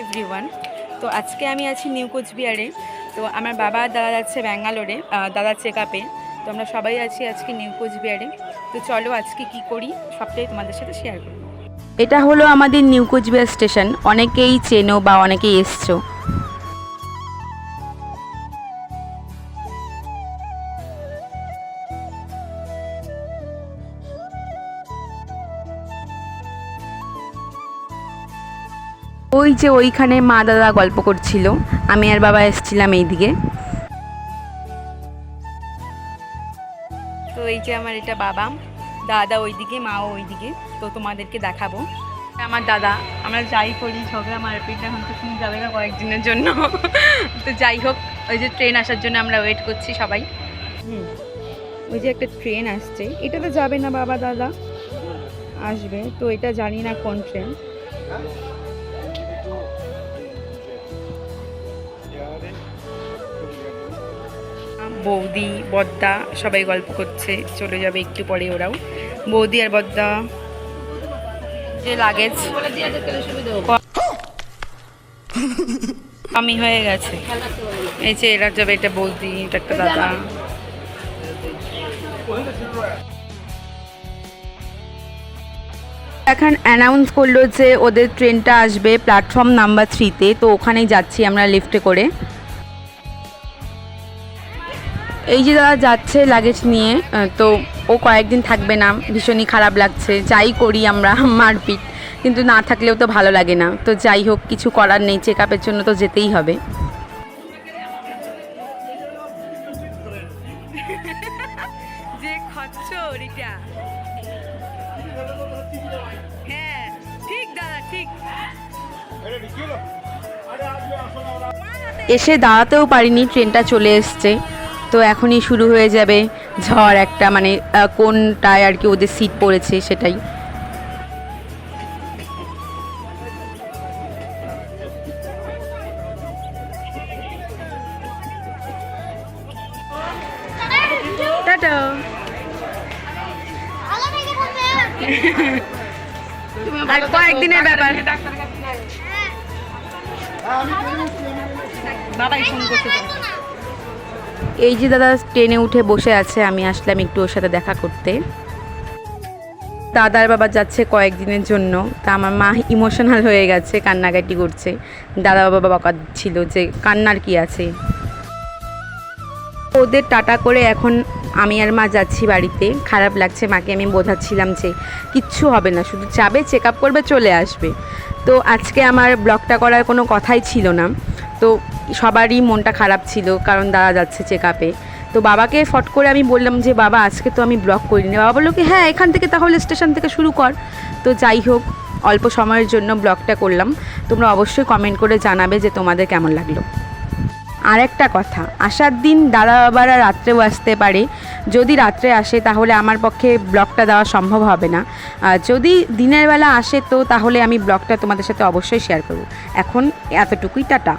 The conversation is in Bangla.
এভরিওয়ান। তো আজকে আমি আছি নিউ কোচবিহারে। তো আমার বাবা দাদা যাচ্ছে ব্যাঙ্গালোরে দাদার চেক আপে। তো আমরা সবাই আছি আজকে নিউ কোচবিহারে। তো চলো আজকে কি করি সবটাই তোমাদের সাথে শেয়ার করব। এটা হলো আমাদের নিউ কোচবিহার স্টেশন। অনেকেই চেনো বা অনেকেই এসছো। ওই যে ওইখানে মা দাদা গল্প করছিল, আমি আর বাবা এসেছিলাম এইদিকে। তো এই যে আমার এটা বাবা, দাদা ওইদিকে, মাও ওইদিকে। তো তোমাদেরকে দেখাবো আমার দাদা। আমরা যাই করি ঝগড়া মারপিট এখন তো শুনে যাবে না কয়েকদিনের জন্য। তো যাই হোক, ওই যে ট্রেন আসার জন্য আমরা ওয়েট করছি সবাই। ওই যে একটা ট্রেন আসছে, এটা তো যাবে না, বাবা দাদা আসবে। তো এটা জানি না কোন ট্রেন। বৌদি বদ্দা সবাই গল্প করছে, চলে যাবে একটু পরে ওরাও। বৌদি আর বদ্দা যে লাগেজ আমি হয়ে গেছে। এই যে এরা যাবে, এটা বৌদি, এটা একটা দাদা। এখন অ্যানাউন্স করলো যে ওদের ট্রেনটা আসবে প্ল্যাটফর্ম নাম্বার 3-তে। তো ওখানেই যাচ্ছি আমরা লিফটে করে। এই যে দাদা যাচ্ছে লাগেজ নিয়ে, তো ও কয়েকদিন থাকবে না, ভীষণই খারাপ লাগছে। যাই করি আমরা মারপিট, কিন্তু না থাকলেও তো ভালো লাগে না। তো যাই হোক, কিছু করার নেই, চেক আপের জন্য তো যেতেই হবে। যে খচ্চরিটা, হ্যাঁ ঠিক দাদা ঠিক। এসে দাঁড়াতেও পারিনি, ট্রেনটা চলে এসছে। তো এখনই শুরু হয়ে যাবে ঝড় একটা, মানে কোনটায় আর কি ওদের সিট পড়েছে সেটাই। টাটা। আর কয়েকদিনের ব্যাপার। বাবাই ফোন করতে। এই যে দাদা ট্রেনে উঠে বসে আছে, আমি আসলাম একটু ওর সাথে দেখা করতে। দাদার বাবা যাচ্ছে কয়েকদিনের জন্য। তা আমার মা ইমোশনাল হয়ে গেছে, কান্নাকাটি করছে। দাদা বাবা বকা দিচ্ছিল যে কান্নার কি আছে। ওদের টাটা করে এখন আমি আর মা যাচ্ছি বাড়িতে। খারাপ লাগছে, মাকে আমি বোঝাচ্ছিলাম যে কিচ্ছু হবে না, শুধু যাবে, চেক আপ করবে, চলে আসবে। তো আজকে আমার ব্লগটা করার কোনো কথাই ছিল না। তো সবারই মনটা খারাপ ছিল, কারণ দাদা যাচ্ছে চেক আপে। তো বাবাকে ফট করে আমি বললাম যে বাবা আজকে তো আমি ব্লগ করিনি। বাবা বললো কি হ্যাঁ এখান থেকে তাহলে স্টেশন থেকে শুরু কর। তো যাই হোক, অল্প সময়ের জন্য ব্লগটা করলাম। তোমরা অবশ্যই কমেন্ট করে জানাবে যে তোমাদের কেমন লাগলো। আর একটা কথা, আসার দিন দাদা বাবারা রাত্রেও আসতে পারে। যদি রাত্রে আসে তাহলে আমার পক্ষে ব্লগটা দেওয়া সম্ভব হবে না। যদি দিনের বেলা আসে তো তাহলে আমি ব্লগটা তোমাদের সাথে অবশ্যই শেয়ার করব। এখন এতটুকুই, টাটা।